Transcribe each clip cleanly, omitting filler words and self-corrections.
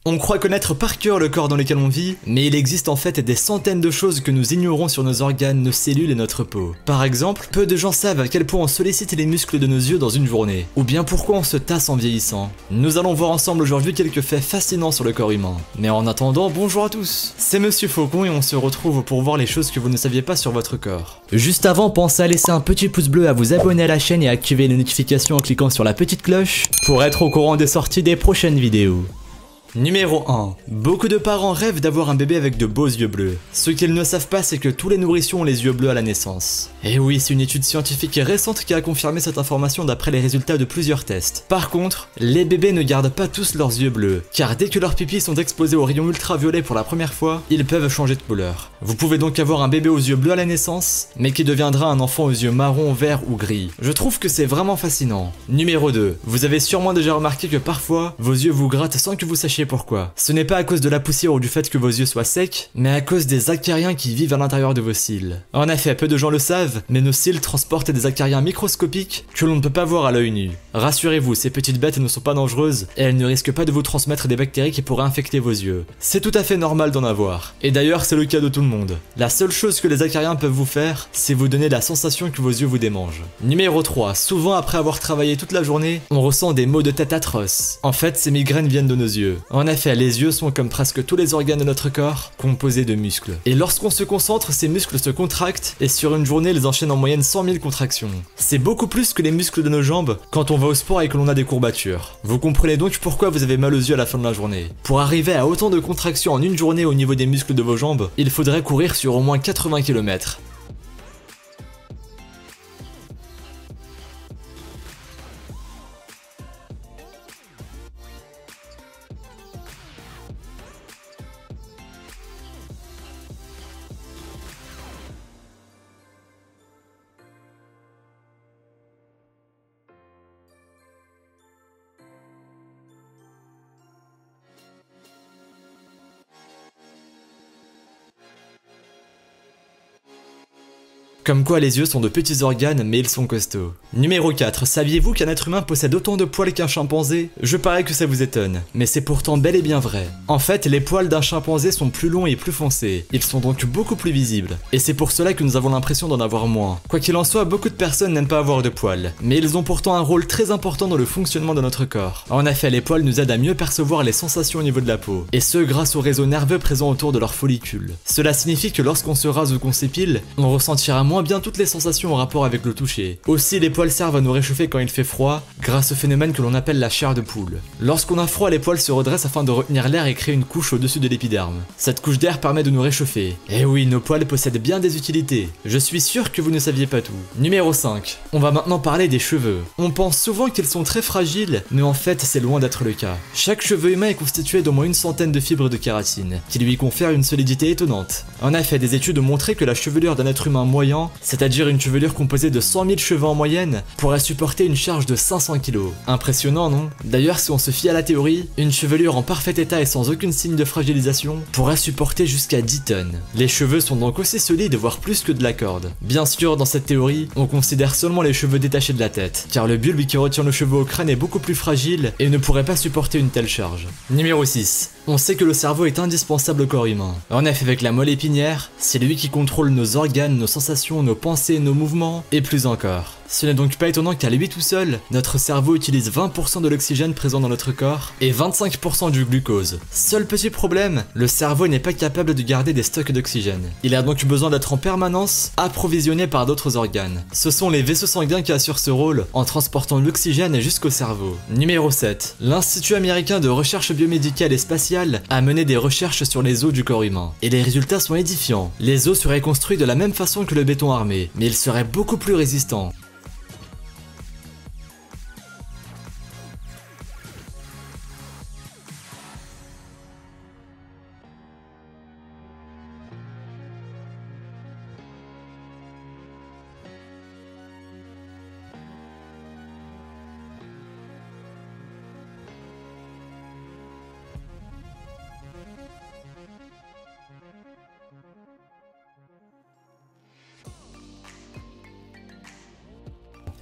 On croit connaître par cœur le corps dans lequel on vit, mais il existe en fait des centaines de choses que nous ignorons sur nos organes, nos cellules et notre peau. Par exemple, peu de gens savent à quel point on sollicite les muscles de nos yeux dans une journée, ou bien pourquoi on se tasse en vieillissant. Nous allons voir ensemble aujourd'hui quelques faits fascinants sur le corps humain. Mais en attendant, bonjour à tous, c'est Monsieur Faucon et on se retrouve pour voir les choses que vous ne saviez pas sur votre corps. Juste avant, pensez à laisser un petit pouce bleu, à vous abonner à la chaîne et à activer les notifications en cliquant sur la petite cloche pour être au courant des sorties des prochaines vidéos. Numéro 1. Beaucoup de parents rêvent d'avoir un bébé avec de beaux yeux bleus. Ce qu'ils ne savent pas, c'est que tous les nourrissons ont les yeux bleus à la naissance. Et oui, c'est une étude scientifique récente qui a confirmé cette information d'après les résultats de plusieurs tests. Par contre, les bébés ne gardent pas tous leurs yeux bleus, car dès que leurs pupilles sont exposées aux rayons ultraviolets pour la première fois, ils peuvent changer de couleur. Vous pouvez donc avoir un bébé aux yeux bleus à la naissance, mais qui deviendra un enfant aux yeux marron, vert ou gris. Je trouve que c'est vraiment fascinant. Numéro 2. Vous avez sûrement déjà remarqué que parfois, vos yeux vous grattent sans que vous sachiez pourquoi. Ce n'est pas à cause de la poussière ou du fait que vos yeux soient secs, mais à cause des acariens qui vivent à l'intérieur de vos cils. En effet, peu de gens le savent, mais nos cils transportent des acariens microscopiques que l'on ne peut pas voir à l'œil nu. Rassurez-vous, ces petites bêtes ne sont pas dangereuses et elles ne risquent pas de vous transmettre des bactéries qui pourraient infecter vos yeux. C'est tout à fait normal d'en avoir. Et d'ailleurs, c'est le cas de tout le monde. La seule chose que les acariens peuvent vous faire, c'est vous donner la sensation que vos yeux vous démangent. Numéro 3. Souvent après avoir travaillé toute la journée, on ressent des maux de tête atroces. En fait, ces migraines viennent de nos yeux. En effet, les yeux sont comme presque tous les organes de notre corps, composés de muscles. Et lorsqu'on se concentre, ces muscles se contractent et sur une journée, ils enchaînent en moyenne 100 000 contractions. C'est beaucoup plus que les muscles de nos jambes quand on va au sport et que l'on a des courbatures. Vous comprenez donc pourquoi vous avez mal aux yeux à la fin de la journée. Pour arriver à autant de contractions en une journée au niveau des muscles de vos jambes, il faudrait courir sur au moins 80 km. Comme quoi les yeux sont de petits organes mais ils sont costauds. Numéro 4. Saviez-vous qu'un être humain possède autant de poils qu'un chimpanzé? Je parie que ça vous étonne, mais c'est pourtant bel et bien vrai. En fait, les poils d'un chimpanzé sont plus longs et plus foncés, ils sont donc beaucoup plus visibles. Et c'est pour cela que nous avons l'impression d'en avoir moins. Quoi qu'il en soit, beaucoup de personnes n'aiment pas avoir de poils, mais ils ont pourtant un rôle très important dans le fonctionnement de notre corps. En effet, les poils nous aident à mieux percevoir les sensations au niveau de la peau, et ce grâce au réseau nerveux présent autour de leurs follicules. Cela signifie que lorsqu'on se rase ou qu'on s'épile, on ressentira moins bien toutes les sensations en rapport avec le toucher. Aussi, les poils servent à nous réchauffer quand il fait froid, grâce au phénomène que l'on appelle la chair de poule. Lorsqu'on a froid, les poils se redressent afin de retenir l'air et créer une couche au-dessus de l'épiderme. Cette couche d'air permet de nous réchauffer. Et oui, nos poils possèdent bien des utilités. Je suis sûr que vous ne saviez pas tout. Numéro 5. On va maintenant parler des cheveux. On pense souvent qu'ils sont très fragiles, mais en fait, c'est loin d'être le cas. Chaque cheveu humain est constitué d'au moins une centaine de fibres de kératine, qui lui confèrent une solidité étonnante. En effet, des études ont montré que la chevelure d'un être humain moyen, c'est-à-dire une chevelure composée de 100 000 cheveux en moyenne, pourrait supporter une charge de 500 kg. Impressionnant, non? D'ailleurs, si on se fie à la théorie, une chevelure en parfait état et sans aucun signe de fragilisation pourrait supporter jusqu'à 10 tonnes. Les cheveux sont donc aussi solides, voire plus que de la corde. Bien sûr, dans cette théorie, on considère seulement les cheveux détachés de la tête, car le bulbe qui retient le cheveu au crâne est beaucoup plus fragile et ne pourrait pas supporter une telle charge. Numéro 6. On sait que le cerveau est indispensable au corps humain. En effet, avec la moelle épinière, c'est lui qui contrôle nos organes, nos sensations, nos pensées, nos mouvements, et plus encore. Ce n'est donc pas étonnant qu'à lui tout seul, notre cerveau utilise 20% de l'oxygène présent dans notre corps et 25% du glucose. Seul petit problème, le cerveau n'est pas capable de garder des stocks d'oxygène. Il a donc besoin d'être en permanence approvisionné par d'autres organes. Ce sont les vaisseaux sanguins qui assurent ce rôle en transportant l'oxygène jusqu'au cerveau. Numéro 7. L'Institut américain de recherche biomédicale et spatiale a mené des recherches sur les os du corps humain. Et les résultats sont édifiants. Les os seraient construits de la même façon que le béton armé, mais ils seraient beaucoup plus résistants.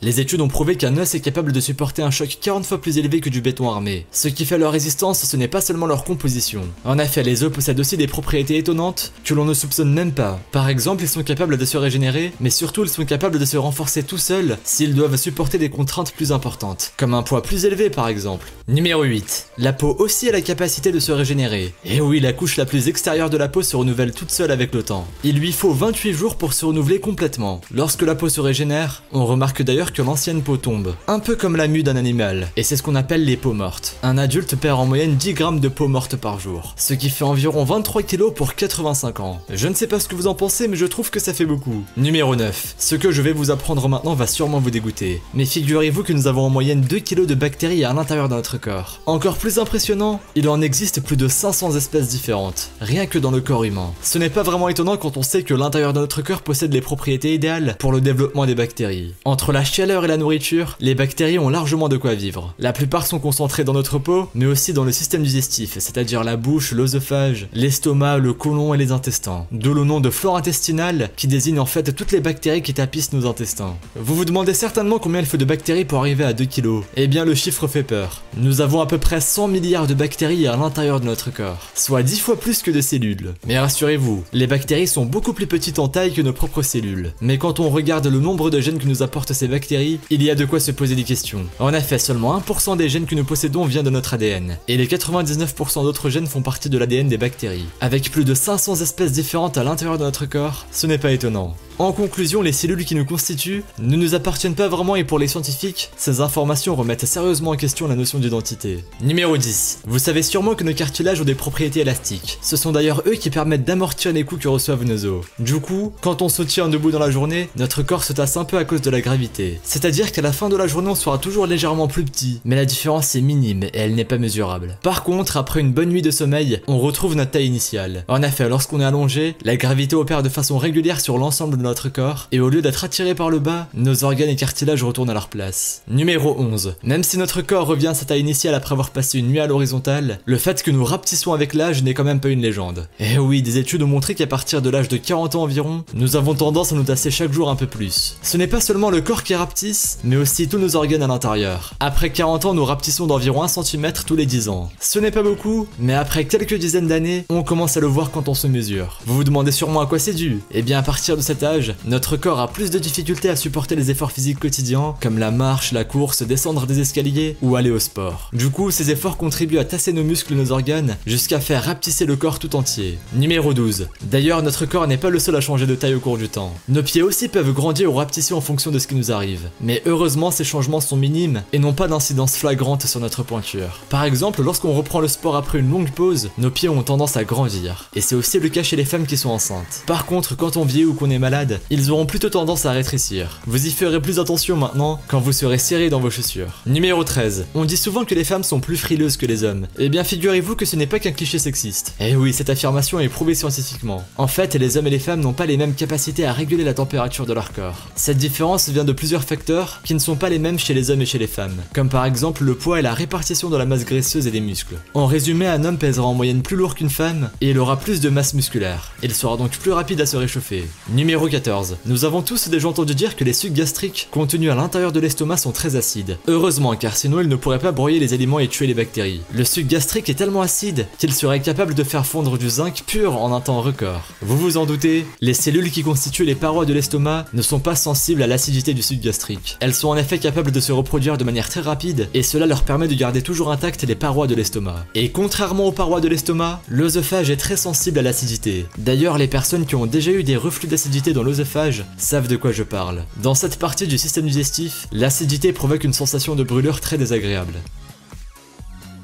Les études ont prouvé qu'un os est capable de supporter un choc 40 fois plus élevé que du béton armé. Ce qui fait leur résistance, ce n'est pas seulement leur composition. En effet, les os possèdent aussi des propriétés étonnantes que l'on ne soupçonne même pas. Par exemple, ils sont capables de se régénérer, mais surtout ils sont capables de se renforcer tout seuls s'ils doivent supporter des contraintes plus importantes, comme un poids plus élevé par exemple. Numéro 8. La peau aussi a la capacité de se régénérer. Et oui, la couche la plus extérieure de la peau se renouvelle toute seule avec le temps. Il lui faut 28 jours pour se renouveler complètement. Lorsque la peau se régénère, on remarque d'ailleurs que l'ancienne peau tombe, un peu comme la mue d'un animal, et c'est ce qu'on appelle les peaux mortes. Un adulte perd en moyenne 10 grammes de peau morte par jour, ce qui fait environ 23 kg pour 85 ans. Je ne sais pas ce que vous en pensez, mais je trouve que ça fait beaucoup. Numéro 9. Ce que je vais vous apprendre maintenant va sûrement vous dégoûter, mais figurez-vous que nous avons en moyenne 2 kg de bactéries à l'intérieur de notre corps. Encore plus impressionnant, il en existe plus de 500 espèces différentes, rien que dans le corps humain. Ce n'est pas vraiment étonnant quand on sait que l'intérieur de notre corps possède les propriétés idéales pour le développement des bactéries. Entre la chaleur et la nourriture, les bactéries ont largement de quoi vivre. La plupart sont concentrées dans notre peau, mais aussi dans le système digestif, c'est-à-dire la bouche, l'œsophage, l'estomac, le côlon et les intestins. D'où le nom de flore intestinale, qui désigne en fait toutes les bactéries qui tapissent nos intestins. Vous vous demandez certainement combien il faut de bactéries pour arriver à 2 kg. Eh bien le chiffre fait peur. Nous avons à peu près 100 milliards de bactéries à l'intérieur de notre corps, soit 10 fois plus que de cellules. Mais rassurez-vous, les bactéries sont beaucoup plus petites en taille que nos propres cellules. Mais quand on regarde le nombre de gènes que nous apportent ces bactéries, il y a de quoi se poser des questions. En effet, seulement 1% des gènes que nous possédons vient de notre ADN, et les 99% d'autres gènes font partie de l'ADN des bactéries. Avec plus de 500 espèces différentes à l'intérieur de notre corps, ce n'est pas étonnant. En conclusion, les cellules qui nous constituent ne nous appartiennent pas vraiment et pour les scientifiques, ces informations remettent sérieusement en question la notion d'identité. Numéro 10. Vous savez sûrement que nos cartilages ont des propriétés élastiques. Ce sont d'ailleurs eux qui permettent d'amortir les coups que reçoivent nos os. Du coup, quand on se tient debout dans la journée, notre corps se tasse un peu à cause de la gravité. C'est-à-dire qu'à la fin de la journée, on sera toujours légèrement plus petit, mais la différence est minime et elle n'est pas mesurable. Par contre, après une bonne nuit de sommeil, on retrouve notre taille initiale. En effet, lorsqu'on est allongé, la gravité opère de façon régulière sur l'ensemble de notre corps, et au lieu d'être attiré par le bas, nos organes et cartilages retournent à leur place. Numéro 11. Même si notre corps revient à sa taille initiale après avoir passé une nuit à l'horizontale, le fait que nous rapetissons avec l'âge n'est quand même pas une légende. Et oui, des études ont montré qu'à partir de l'âge de 40 ans environ, nous avons tendance à nous tasser chaque jour un peu plus. Ce n'est pas seulement le corps qui rapetisse, mais aussi tous nos organes à l'intérieur. Après 40 ans, nous rapetissons d'environ 1 cm tous les 10 ans. Ce n'est pas beaucoup, mais après quelques dizaines d'années, on commence à le voir quand on se mesure. Vous vous demandez sûrement à quoi c'est dû. Eh bien à partir de cet âge, notre corps a plus de difficultés à supporter les efforts physiques quotidiens, comme la marche, la course, descendre des escaliers ou aller au sport. Du coup, ces efforts contribuent à tasser nos muscles et nos organes, jusqu'à faire rapetisser le corps tout entier. Numéro 12. D'ailleurs, notre corps n'est pas le seul à changer de taille au cours du temps. Nos pieds aussi peuvent grandir ou rapetisser en fonction de ce qui nous arrive. Mais heureusement, ces changements sont minimes et n'ont pas d'incidence flagrante sur notre pointure. Par exemple, lorsqu'on reprend le sport après une longue pause, nos pieds ont tendance à grandir. Et c'est aussi le cas chez les femmes qui sont enceintes. Par contre, quand on vieillit ou qu'on est malade, ils auront plutôt tendance à rétrécir. Vous y ferez plus attention maintenant quand vous serez serré dans vos chaussures. Numéro 13. On dit souvent que les femmes sont plus frileuses que les hommes. Eh bien figurez-vous que ce n'est pas qu'un cliché sexiste. Eh oui, cette affirmation est prouvée scientifiquement. En fait, les hommes et les femmes n'ont pas les mêmes capacités à réguler la température de leur corps. Cette différence vient de plusieurs facteurs qui ne sont pas les mêmes chez les hommes et chez les femmes, comme par exemple le poids et la répartition de la masse graisseuse et des muscles. En résumé, un homme pèsera en moyenne plus lourd qu'une femme et il aura plus de masse musculaire. Il sera donc plus rapide à se réchauffer. Numéro 14. Nous avons tous déjà entendu dire que les sucs gastriques contenus à l'intérieur de l'estomac sont très acides. Heureusement, car sinon ils ne pourraient pas broyer les aliments et tuer les bactéries. Le suc gastrique est tellement acide qu'il serait capable de faire fondre du zinc pur en un temps record. Vous vous en doutez, les cellules qui constituent les parois de l'estomac ne sont pas sensibles à l'acidité du suc gastrique. Elles sont en effet capables de se reproduire de manière très rapide et cela leur permet de garder toujours intactes les parois de l'estomac. Et contrairement aux parois de l'estomac, l'œsophage est très sensible à l'acidité. D'ailleurs, les personnes qui ont déjà eu des reflux d'acidité dans l'œsophage savent de quoi je parle. Dans cette partie du système digestif, l'acidité provoque une sensation de brûlure très désagréable.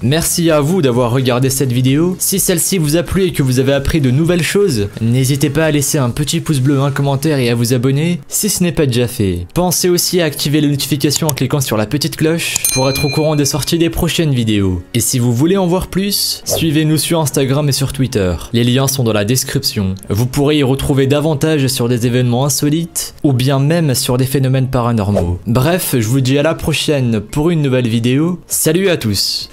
Merci à vous d'avoir regardé cette vidéo. Si celle-ci vous a plu et que vous avez appris de nouvelles choses, n'hésitez pas à laisser un petit pouce bleu, un commentaire et à vous abonner si ce n'est pas déjà fait. Pensez aussi à activer les notifications en cliquant sur la petite cloche pour être au courant des sorties des prochaines vidéos. Et si vous voulez en voir plus, suivez-nous sur Instagram et sur Twitter. Les liens sont dans la description. Vous pourrez y retrouver davantage sur des événements insolites ou bien même sur des phénomènes paranormaux. Bref, je vous dis à la prochaine pour une nouvelle vidéo. Salut à tous!